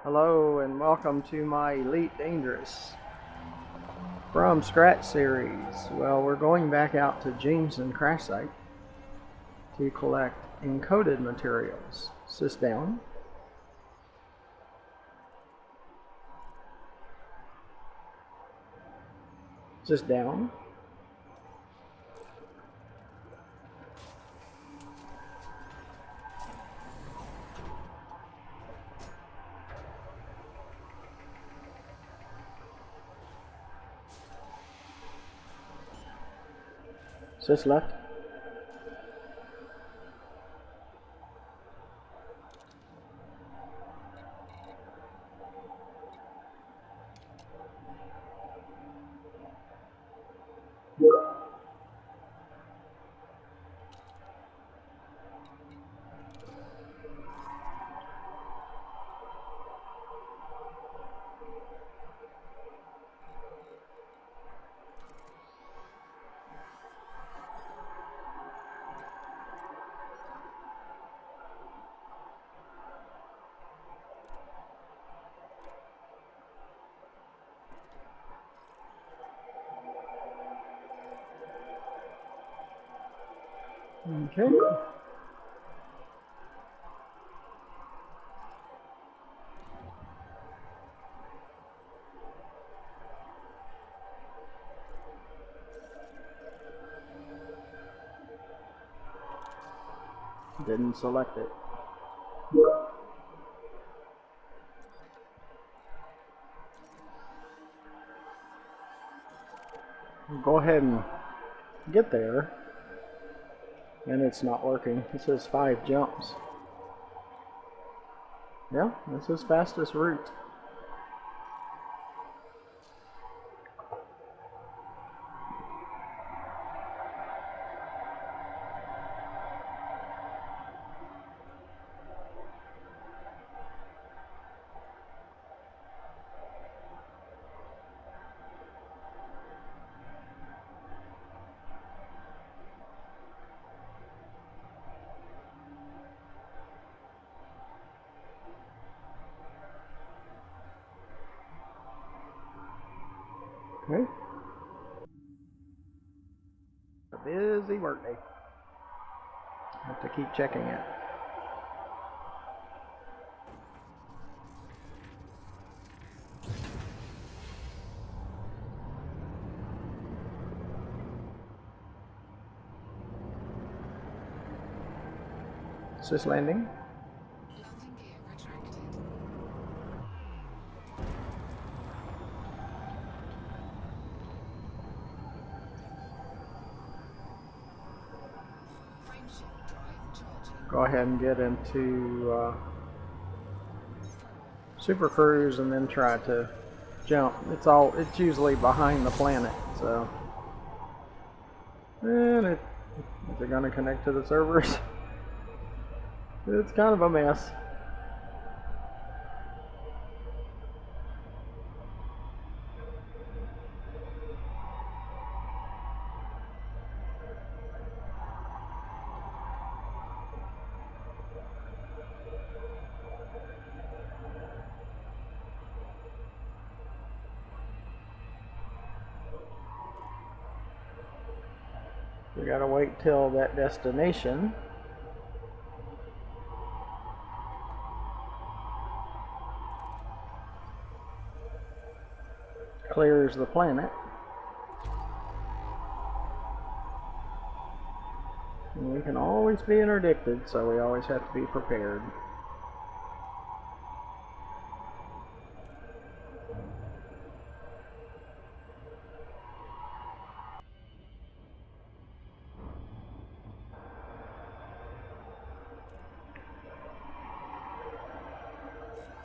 Hello and welcome to my Elite Dangerous from Scratch series. Well, we're going back out to Jameson crash site to collect encoded materials. Is this down? Is this down? Is this left? Okay. Didn't select it. Go ahead and get there. And it's not working. It says 5 jumps. Yeah, that's his fastest route. Okay. A busy workday. Have to keep checking it. Is this landing? Landing gear retracted. Frameshift drive charging. Go ahead and get into Super Cruise and then try to jump. It's usually behind the planet, so. And is it gonna connect to the servers? It's kind of a mess. We gotta wait till that destination clears the planet. And we can always be interdicted, so we always have to be prepared.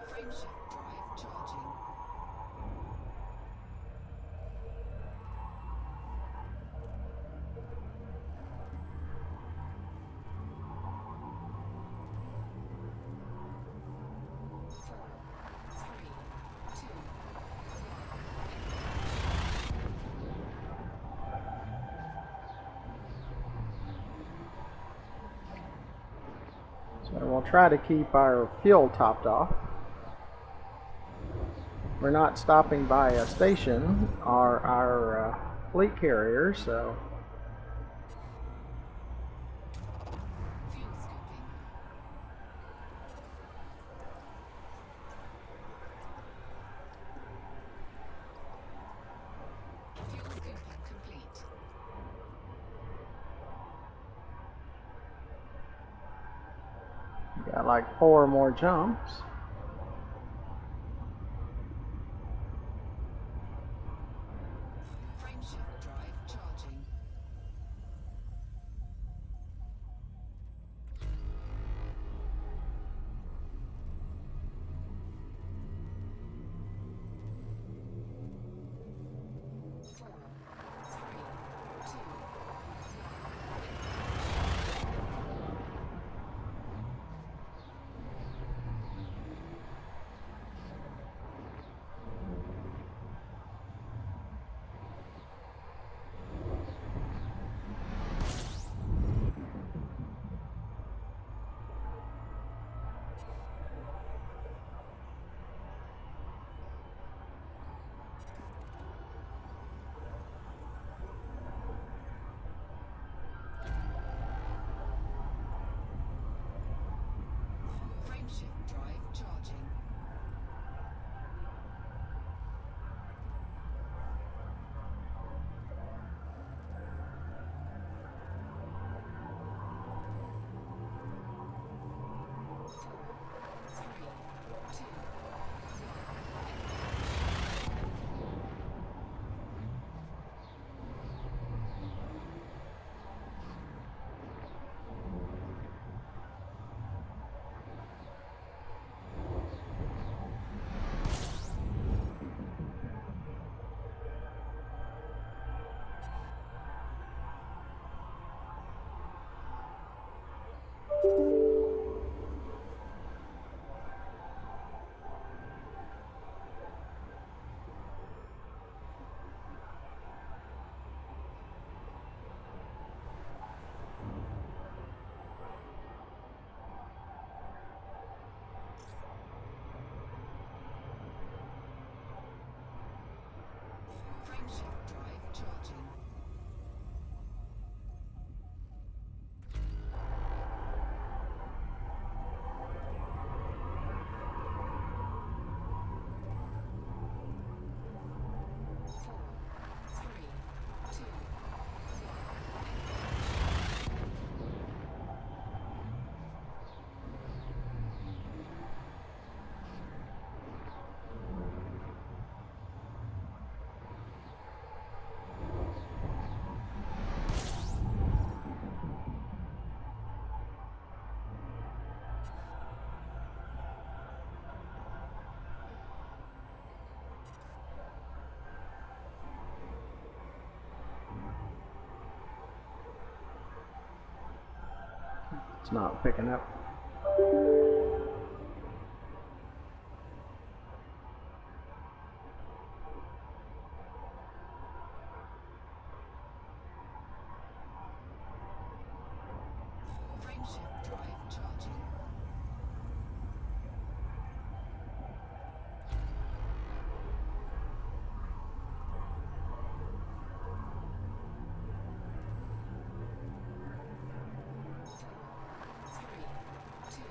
Frameshift drive charging. Four, three, two, So we'll try to keep our fuel topped off. we're not stopping by a station or our fleet carrier, so Fuel scooping. Fuel scooping complete. got like 4 more jumps. Frameshift drive charging. Four, three, two, frameshift drive charging. Four, three, two, frameshift drive charging. Four, three, two, It's not picking up. frameshift drive charging. Four, three, two,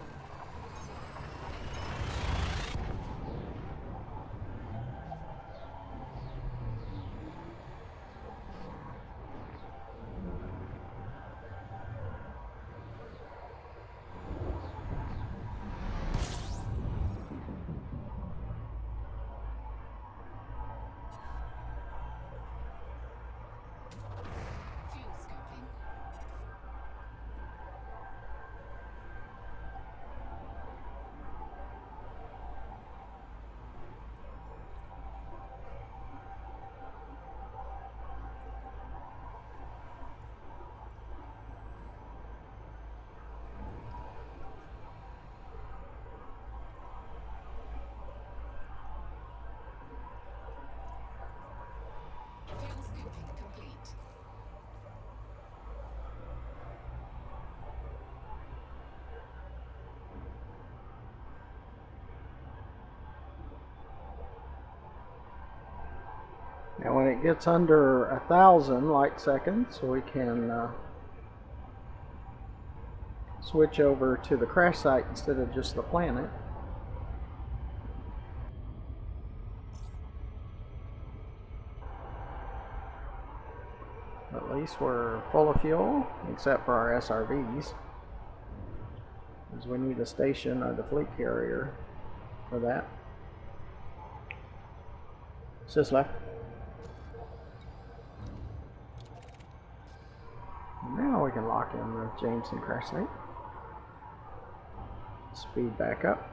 Now when it gets under 1,000 light seconds, we can switch over to the crash site instead of just the planet. At least we're full of fuel, except for our SRVs, because we need a station or the fleet carrier for that. Sis left. Now we can lock in the Jameson crash site. Speed back up.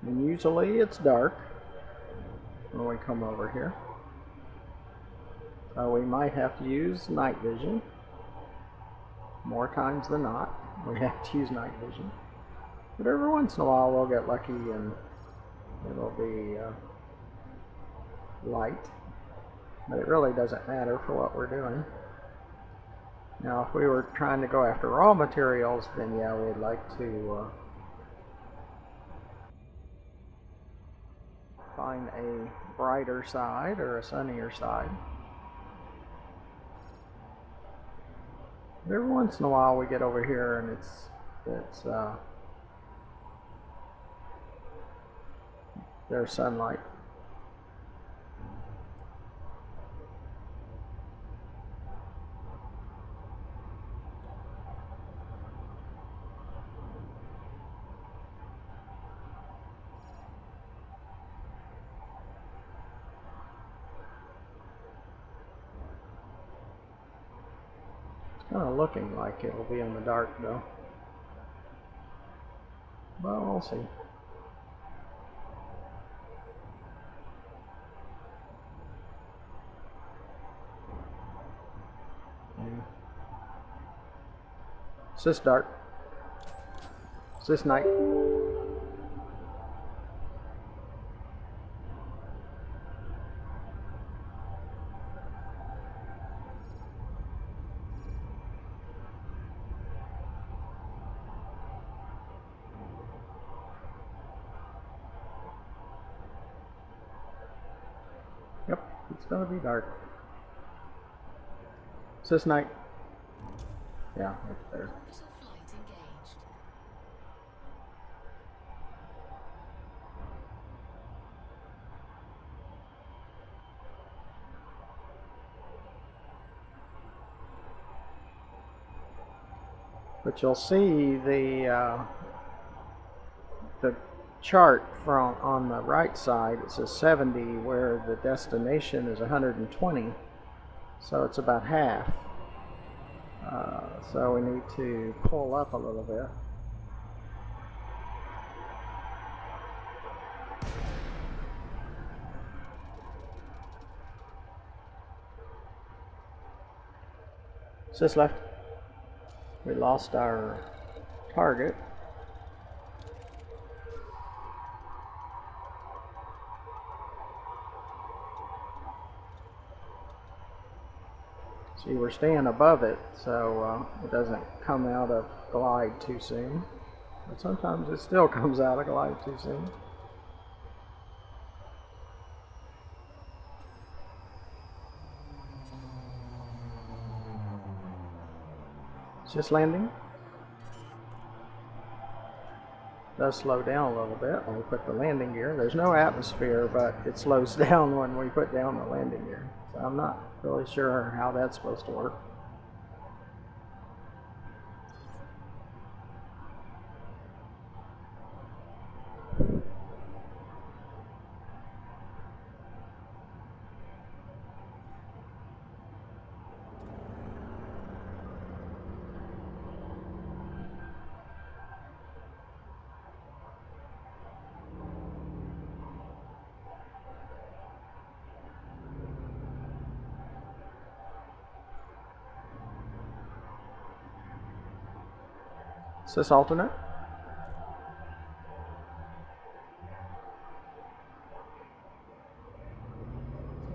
And usually it's dark when we come over here. So we might have to use night vision. More times than not, we have to use night vision. But every once in a while we'll get lucky and it'll be light. But it really doesn't matter for what we're doing. Now if we were trying to go after raw materials, then yeah, we'd like to find a brighter side or a sunnier side. Every once in a while we get over here and there's sunlight. Kind of looking like it will be in the dark though. Well, we'll see. Yeah. Is this dark? Is this night? Yep, it's gonna be dark. Is this night? Yeah, it's there. Orbital flight engaged. But you'll see the chart from on the right side. It says 70, where the destination is 120. So it's about half. So we need to pull up a little bit. Sis left. We lost our target. See, we're staying above it, so it doesn't come out of glide too soon. But sometimes it still comes out of glide too soon. It's just landing. Does slow down a little bit when we put the landing gear. There's no atmosphere, but it slows down when we put down the landing gear. So I'm not really sure how that's supposed to work. Is this alternate?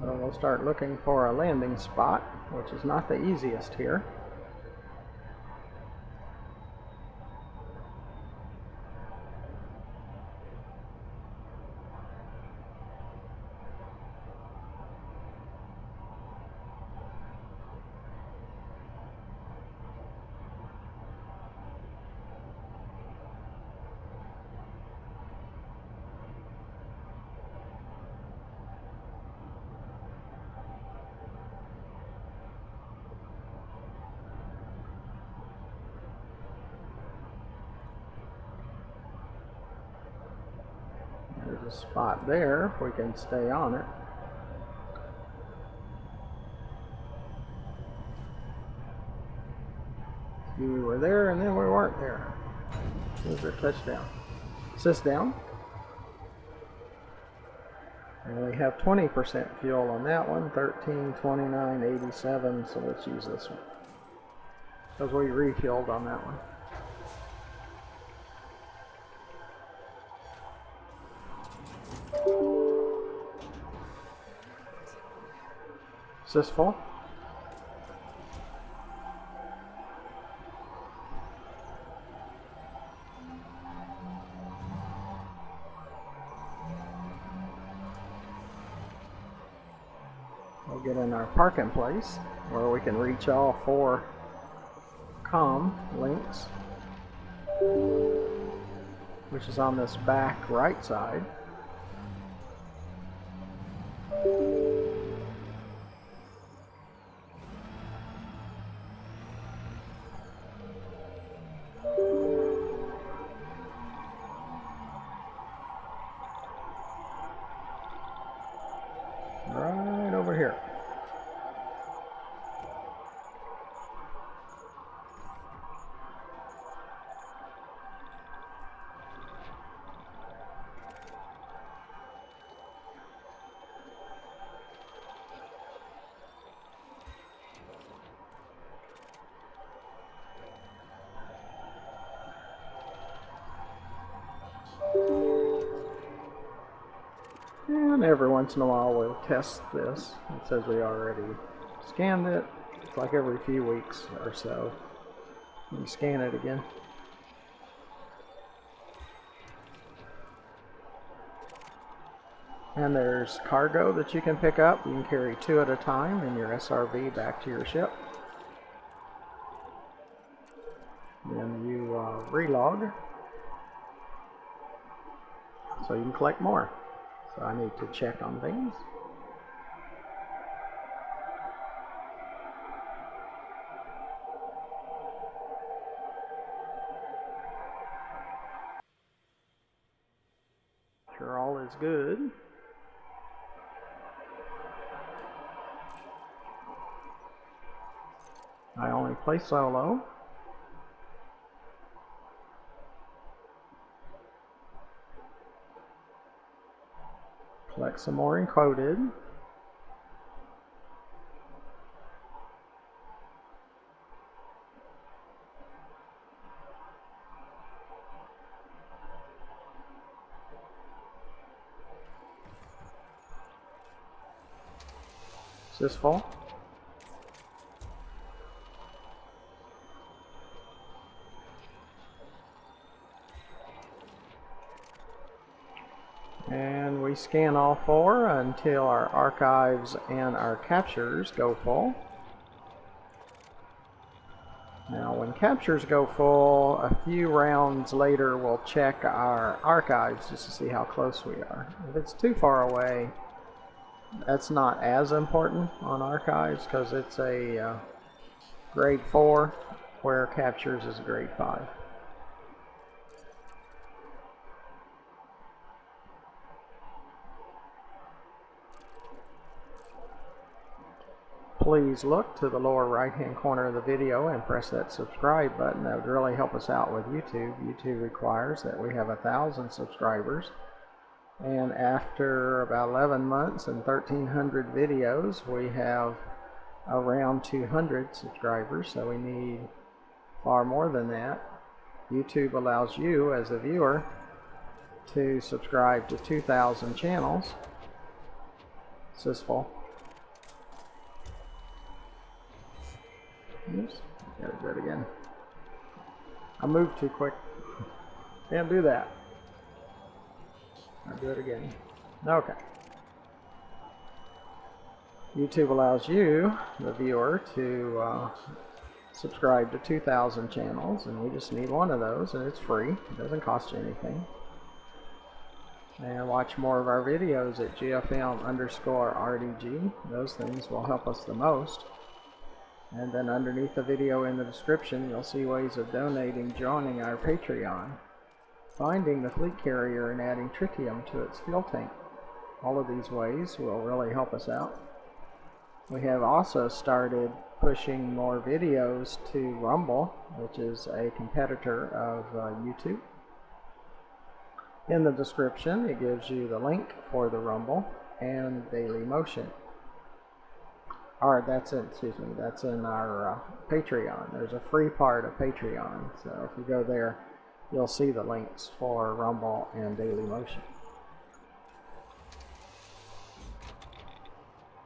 So we'll start looking for a landing spot, which is not the easiest here. There's a spot there if we can stay on it. We were there and then we weren't there. There's our touchdown. Is this down? And we have 20% fuel on that one, 13, 29, 87, so let's use this one. Because we refilled on that one. Is this full? We'll get in our parking place where we can reach all 4 comm links, which is on this back right side. Right over here. And every once in a while we'll test this. It says we already scanned it. It's like every few weeks or so. We scan it again. And there's cargo that you can pick up. You can carry 2 at a time in your SRV back to your ship. Then you relog, so you can collect more. So I need to check on things. Sure, all is good. I only play solo. Collect some more encoded. Is this full? And we scan all 4 until our archives and our captures go full. Now when captures go full, a few rounds later we'll check our archives just to see how close we are. If it's too far away, that's not as important on archives because it's a grade 4, where captures is a grade 5. Please look to the lower right hand corner of the video and press that subscribe button. That would really help us out with YouTube. YouTube requires that we have 1,000 subscribers. And after about 11 months and 1,300 videos, we have around 200 subscribers. So we need far more than that. YouTube allows you as a viewer to subscribe to 2,000 channels. Sysful. Oops, gotta do it again. I moved too quick. Can't do that. I'll do it again. Okay. YouTube allows you, the viewer, to subscribe to 2,000 channels, and we just need one of those, and it's free. It doesn't cost you anything. And watch more of our videos at GFM_RDG. Those things will help us the most. And then underneath the video in the description, you'll see ways of donating, joining our Patreon, finding the fleet carrier, and adding tritium to its fuel tank. All of these ways will really help us out. We have also started pushing more videos to Rumble, which is a competitor of YouTube. In the description, it gives you the link for the Rumble and Daily Motion. Or that's in our Patreon. There's a free part of Patreon, so if you go there, you'll see the links for Rumble and Daily Motion.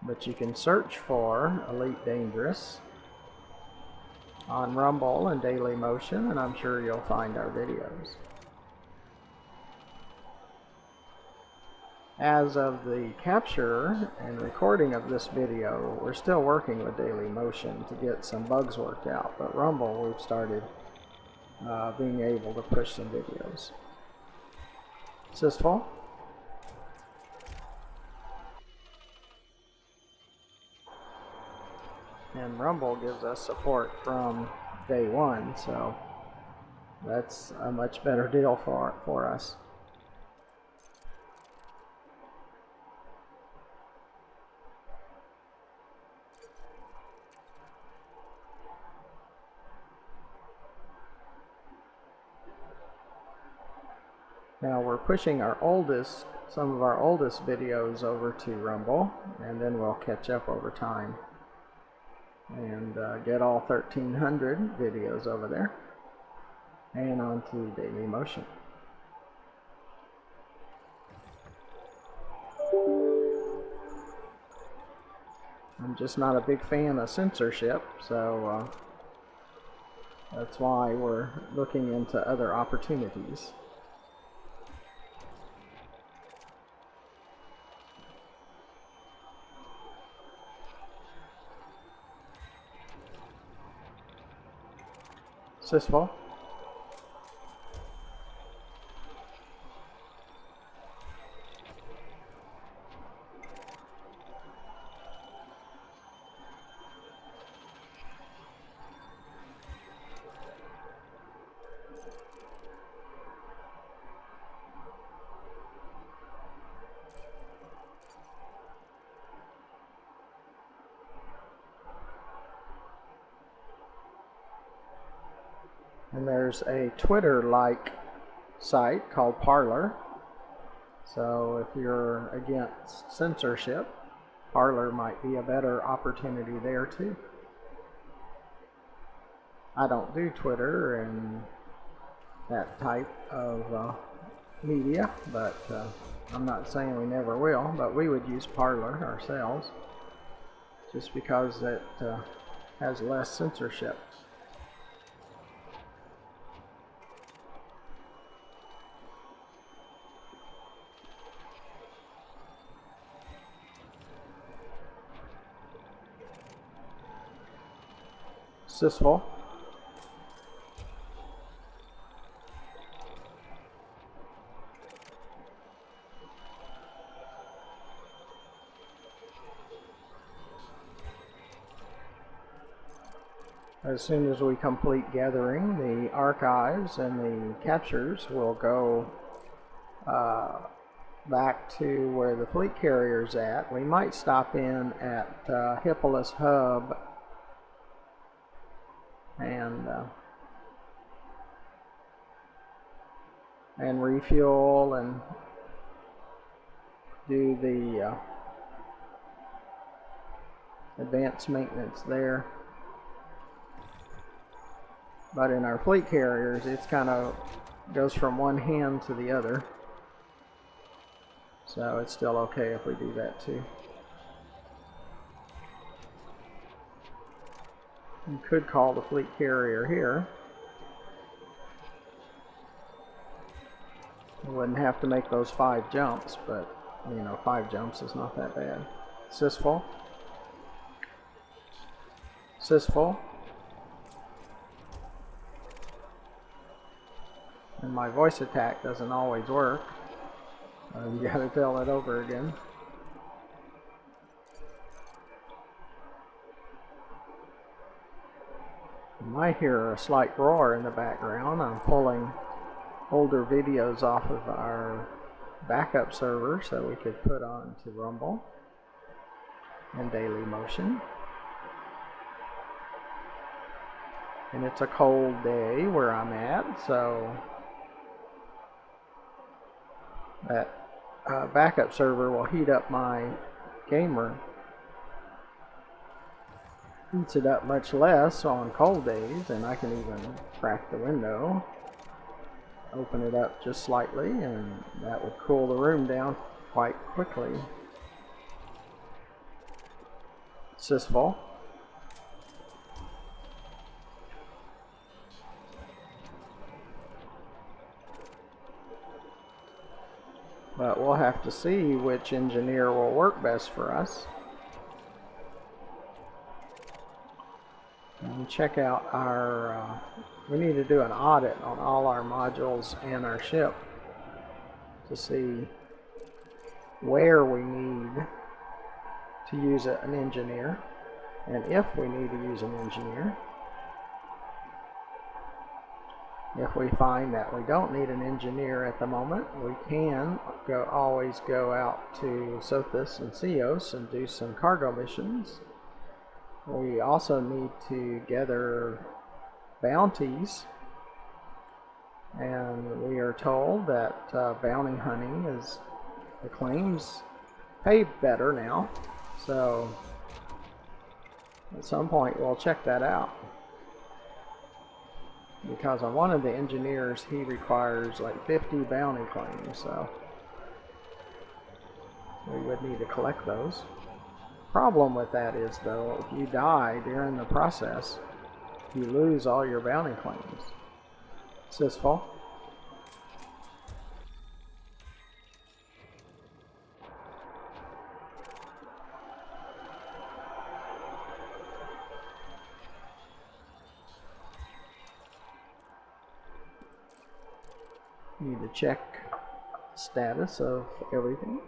But you can search for Elite Dangerous on Rumble and Daily Motion, and I'm sure you'll find our videos. As of the capture and recording of this video, we're still working with Daily Motion to get some bugs worked out, but Rumble, we've started being able to push some videos. Sysful. And Rumble gives us support from day one, so that's a much better deal for us. Now we're pushing some of our oldest videos over to Rumble, and then we'll catch up over time and get all 1,300 videos over there and onto Daily Motion. I'm just not a big fan of censorship, so that's why we're looking into other opportunities. Sysful. And there's a Twitter-like site called Parler. So if you're against censorship, Parler might be a better opportunity there too. I don't do Twitter and that type of media, but I'm not saying we never will, but we would use Parler ourselves just because it has less censorship. Sysful. As soon as we complete gathering the archives and the captures, we'll go back to where the fleet carrier's at. We might stop in at Hippolyte Hub and refuel and do the advanced maintenance there. But in our fleet carriers, it's kind of goes from one hand to the other. So it's still okay if we do that too. You could call the fleet carrier here. You wouldn't have to make those 5 jumps, but you know, 5 jumps is not that bad. Sysful. Sysful. And my voice attack doesn't always work. You gotta tell it over again. You might hear a slight roar in the background. I'm pulling older videos off of our backup server so we could put on to Rumble and Daily Motion. And it's a cold day where I'm at, so that backup server will heat up my game room. Heats it up much less on cold days, and I can even crack the window, open it up just slightly, and that would cool the room down quite quickly. Sysful. But we'll have to see which engineer will work best for us. And check out our, we need to do an audit on all our modules and our ship to see where we need to use an engineer and if we need to use an engineer. If we find that we don't need an engineer at the moment, we can always go out to Sothis and Ceos and do some cargo missions. We also need to gather bounties, and we are told that bounty hunting is, the claims pay better now, so at some point we'll check that out. Because on one of the engineers, he requires like 50 bounty claims, so we would need to collect those. Problem with that is, though, if you die during the process, you lose all your bounty claims. Sysful. Need to check status of everything.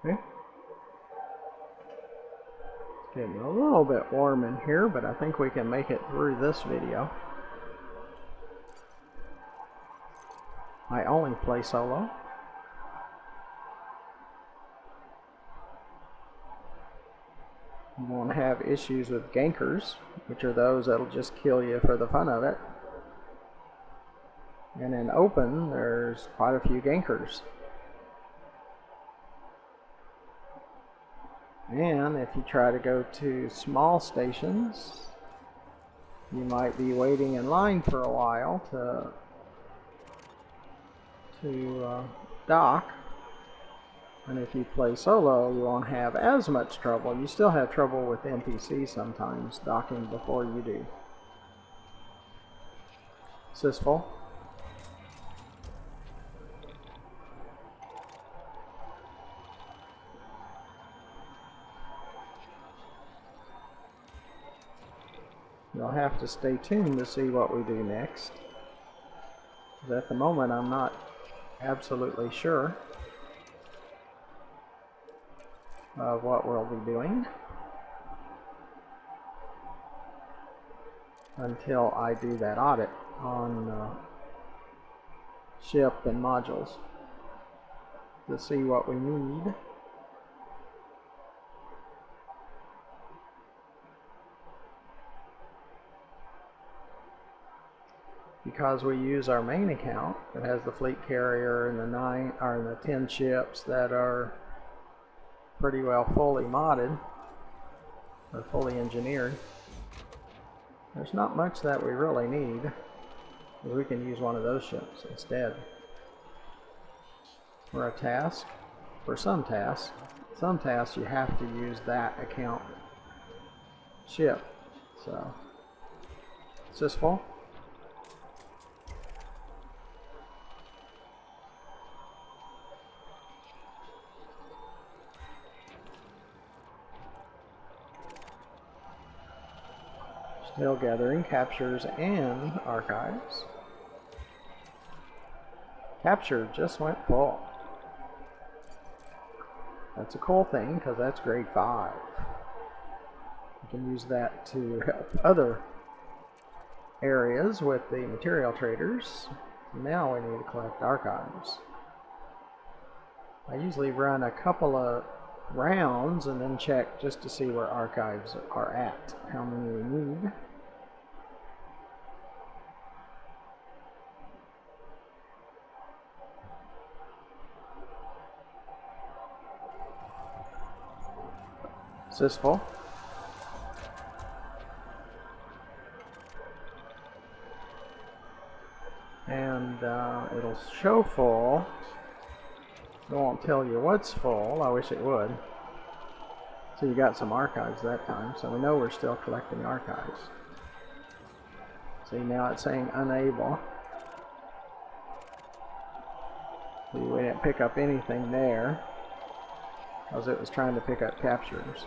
Okay. It's getting a little bit warm in here, but I think we can make it through this video. I only play solo. You won't have issues with gankers, which are those that'll just kill you for the fun of it. And in open, there's quite a few gankers. And if you try to go to small stations, you might be waiting in line for a while to dock. And if you play solo, you won't have as much trouble. You still have trouble with NPCs sometimes docking before you do. Sysful. You'll have to stay tuned to see what we do next. At the moment, I'm not absolutely sure of what we'll be doing until I do that audit on ship and modules to see what we need. Because we use our main account that has the fleet carrier and the 10 ships that are pretty well fully modded or fully engineered, there's not much that we really need. We can use one of those ships instead. For a task, for some tasks you have to use that account ship. So, is this full? Still gathering captures and archives. Capture just went full. That's a cool thing because that's grade 5. You can use that to help other areas with the material traders. Now we need to collect archives. I usually run a couple of rounds and then check just to see where archives are at, how many we need. Is this full? And it'll show full. It won't tell you what's full. I wish it would. So you got some archives that time, so we know we're still collecting archives. See, now it's saying unable. See, we didn't pick up anything there because it was trying to pick up captures.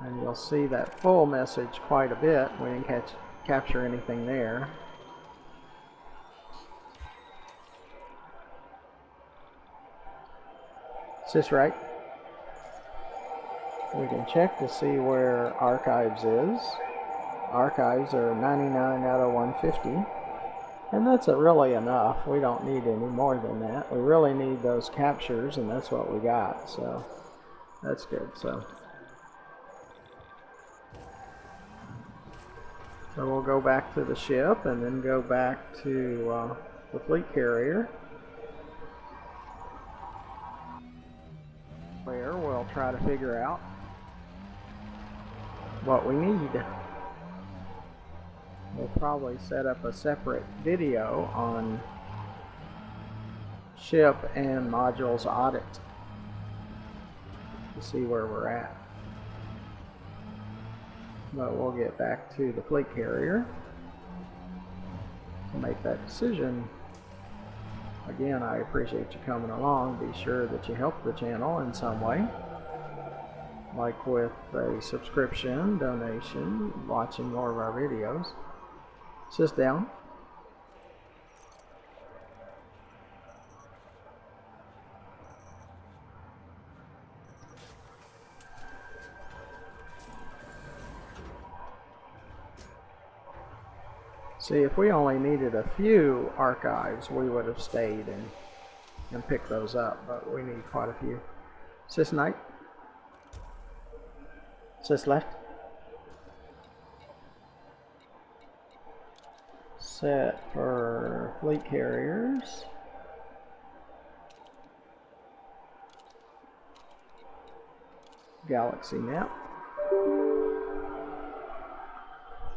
And you'll see that full message quite a bit. We didn't capture anything there. Is this right? We can check to see where archives is. Archives are 99 out of 150. And that's really enough. We don't need any more than that. We really need those captures, and that's what we got. So that's good. So we'll go back to the ship and then go back to the fleet carrier, where we'll try to figure out what we need. We'll probably set up a separate video on ship and modules audit to see where we're at. But we'll get back to the fleet carrier to make that decision. Again, I appreciate you coming along. Be sure that you help the channel in some way, like with a subscription, donation, watching more of our videos. Sit down. See, if we only needed a few archives, we would have stayed and picked those up, but we need quite a few. Is this night? Is this left? Set for fleet carriers. Galaxy map.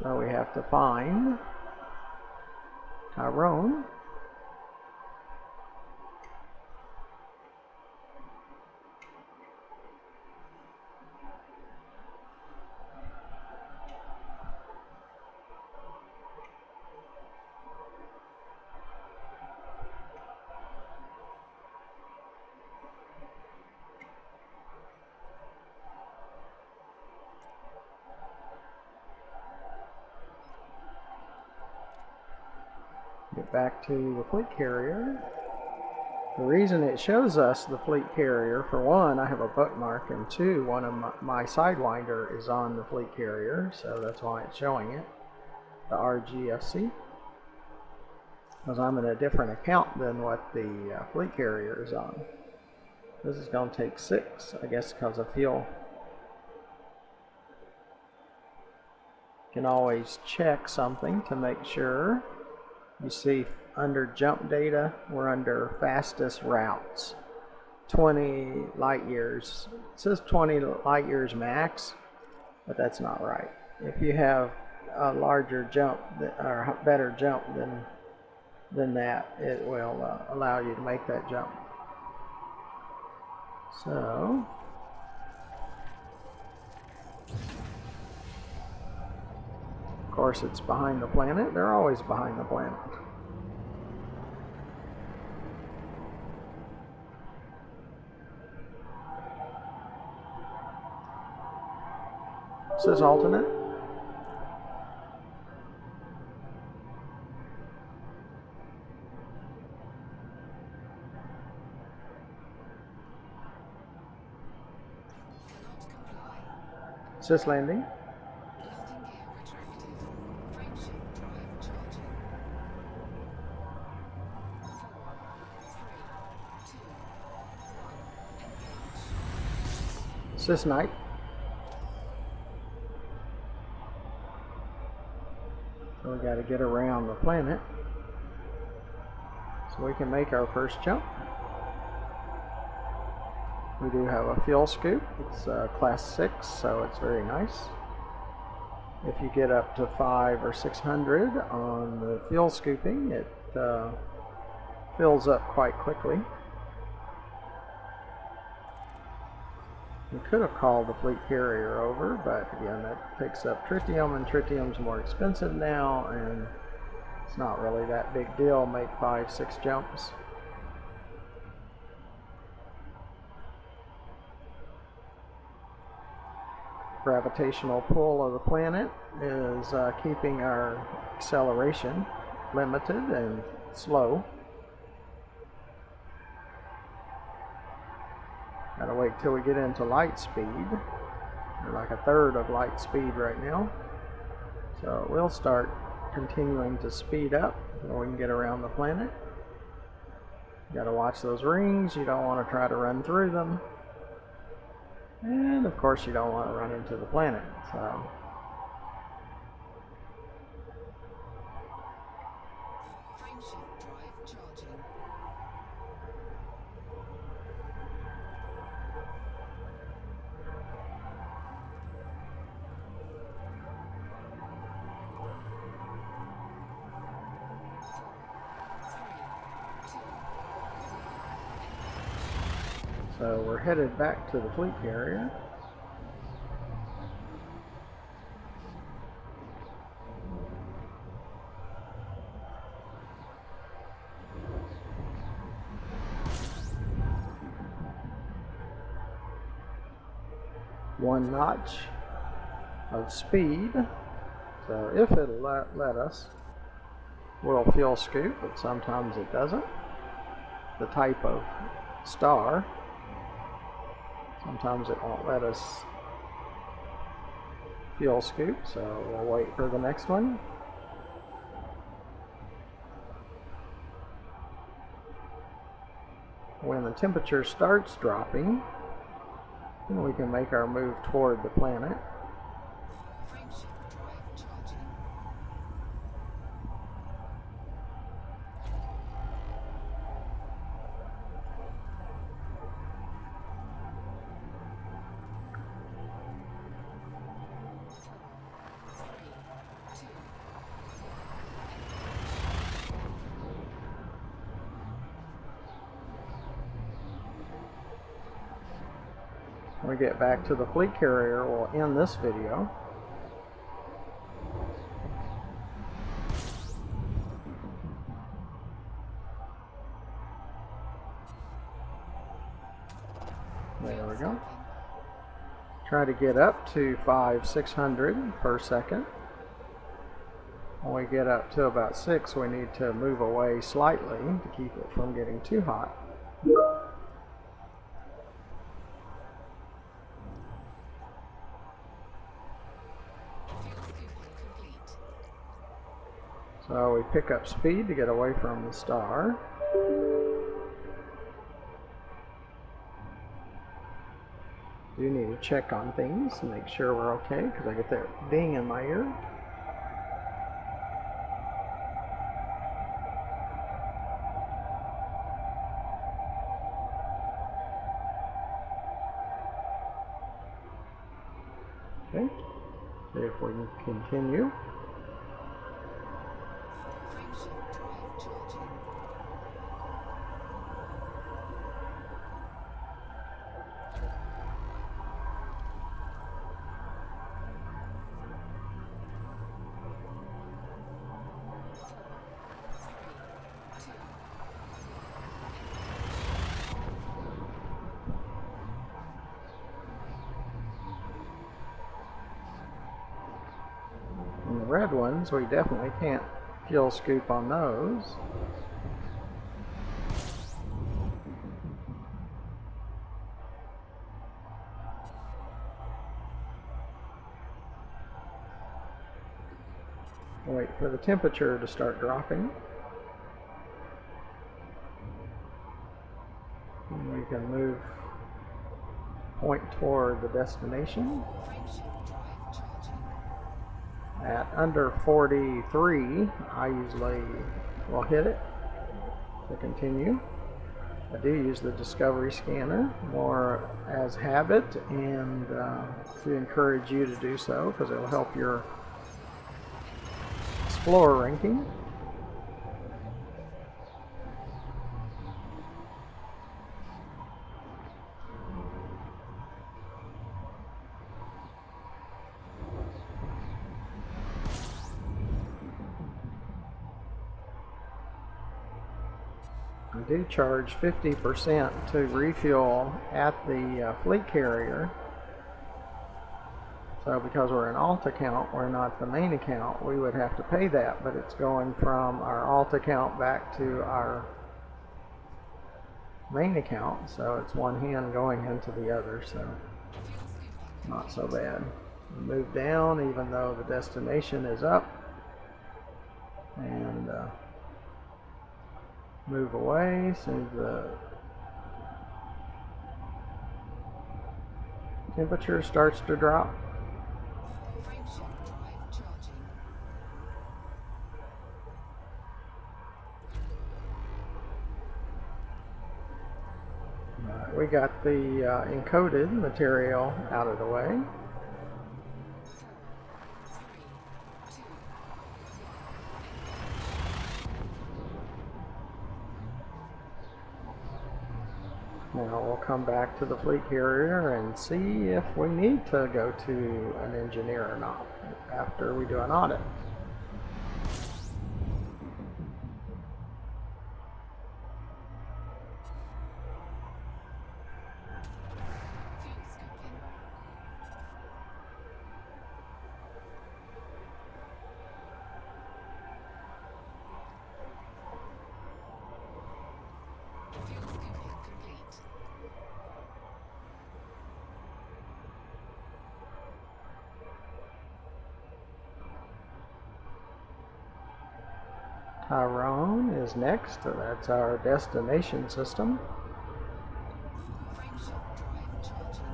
So we have to find Tyrone. Get back to the fleet carrier. The reason it shows us the fleet carrier, for one, I have a bookmark, and two, one of my Sidewinder is on the fleet carrier, so that's why it's showing it, the RGFC. because I'm in a different account than what the fleet carrier is on. This is going to take 6, I guess, because of fuel. You can always check something to make sure. You see under jump data, we're under fastest routes. 20 light years. It says 20 light years max, but that's not right. If you have a larger jump or better jump than that, it will allow you to make that jump. So of course it's behind the planet. They're always behind the planet. This is alternate. Cannot comply. Sys landing. Landing gear retracted. Frameshift drive charging. 4, 3, 2, 1. Engage. Sys night. So we got to get around the planet so we can make our first jump. We do have a fuel scoop. It's class 6, so it's very nice. If you get up to 500 or 600 on the fuel scooping, it fills up quite quickly. We could have called the fleet carrier over, but again, that takes up tritium, and tritium's more expensive now, and it's not really that big deal. Make 5-6 jumps. Gravitational pull of the planet is keeping our acceleration limited and slow. Gotta wait till we get into light speed. We're like 1/3 of light speed right now. So we'll start continuing to speed up so we can get around the planet. You gotta watch those rings. You don't want to try to run through them. And of course you don't want to run into the planet. So Frameshift drive charging. So we're headed back to the fleet carrier. One notch of speed. So if it'll let us, we'll fuel scoop, but sometimes it doesn't. The type of star. Sometimes it won't let us fuel scoop, so we'll wait for the next one. When the temperature starts dropping, then we can make our move toward the planet. Frameshift drive charging. When we get back to the fleet carrier, we'll end this video. There we go. Try to get up to 500-600 per second. When we get up to about 6, we need to move away slightly to keep it from getting too hot. So we pick up speed to get away from the star. Do need to check on things and make sure we're okay, because I get that ding in my ear. Okay, see if we can continue. Frameshift drive charging. And the red ones, we definitely can't fuel scoop on those. Wait for the temperature to start dropping. And we can move point toward the destination. Frameshift drive charging. At under 43, I usually will hit it to continue. I do use the Discovery scanner more as habit and to encourage you to do so, because it will help your Explorer ranking. I do charge 50% to refuel at the fleet carrier. So because we're an alt account, we're not the main account, we would have to pay that, but it's going from our alt account back to our main account, so it's one hand going into the other, so Fuel scooping. not so bad. Move down even though the destination is up, and move away as soon as the temperature starts to drop. Frameshift drive charging. We got the encoded material out of the way. 4, 3, 2, 1. Now we'll come back to the fleet carrier and see if we need to go to an engineer or not after we do an audit. Fuel scooping. Fuel scooping complete. Tyrone is next, so that's our destination system. Frameshift drive charging.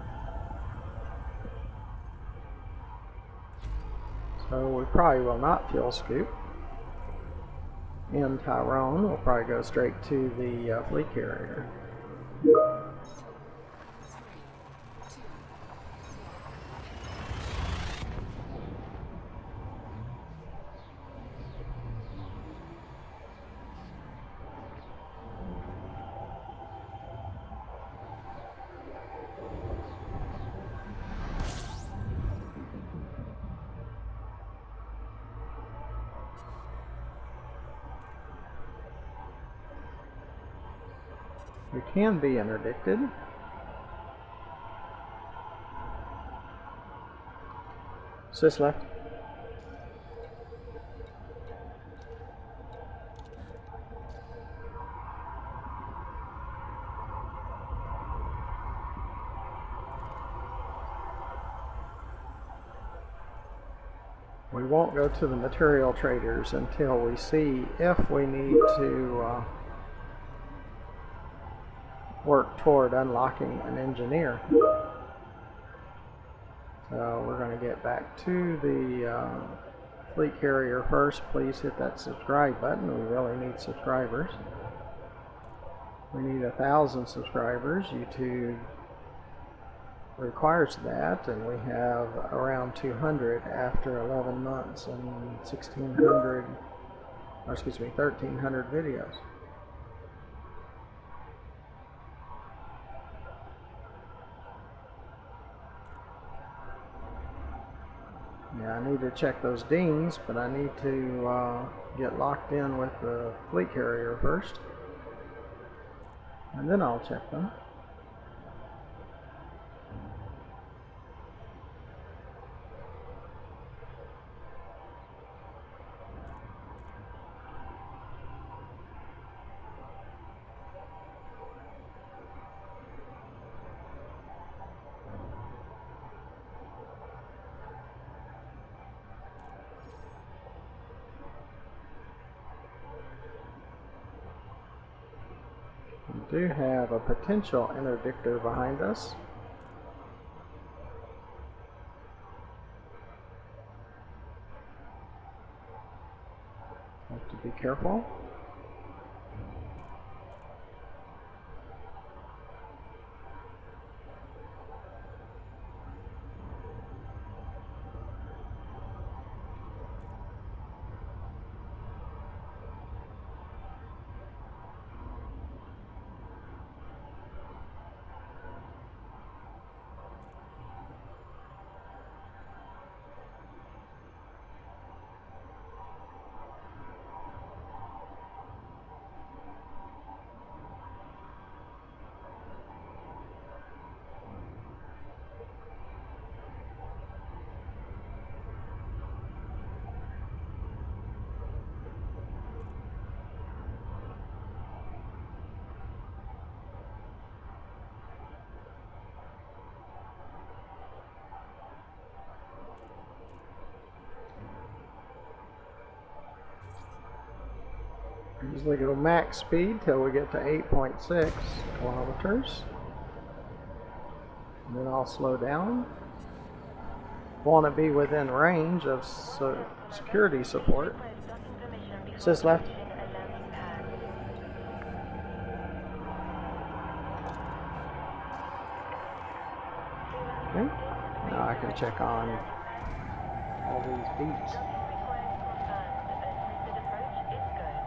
So we probably will not fuel scoop in Tyrone. We'll probably go straight to the fleet carrier. 3, 2, We can be interdicted. Sys left. We won't go to the material traders until we see if we need to work toward unlocking an engineer. So we're going to get back to the fleet carrier first. Please hit that subscribe button. We really need subscribers. We need 1,000 subscribers. YouTube requires that, and we have around 200 after 11 months and 1,300 videos. Yeah, I need to check those dings, but I need to get locked in with the fleet carrier first, and then I'll check them. We do have a potential interdictor behind us. Have to be careful. Usually go max speed till we get to 8.6 kilometers. And then I'll slow down. Want to be within range of security support. Sis left. Okay. Now I can check on all these beeps. Landing gear deployed.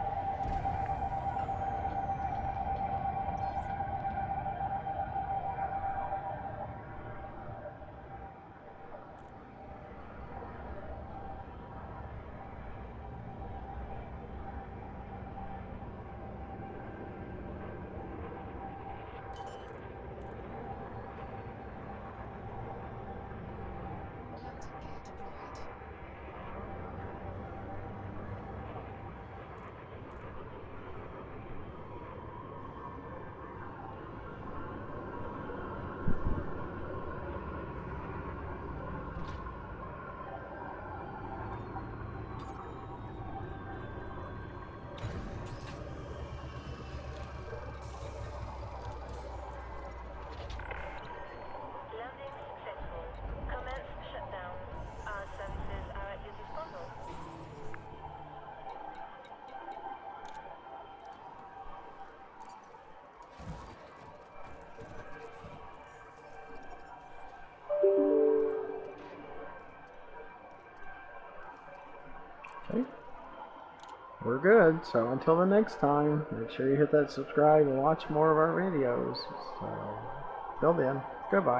Landing successful. Commence shutdown. Our services are at your disposal. Okay. We're good. So until the next time, make sure you hit that subscribe and watch more of our videos. So till then, goodbye.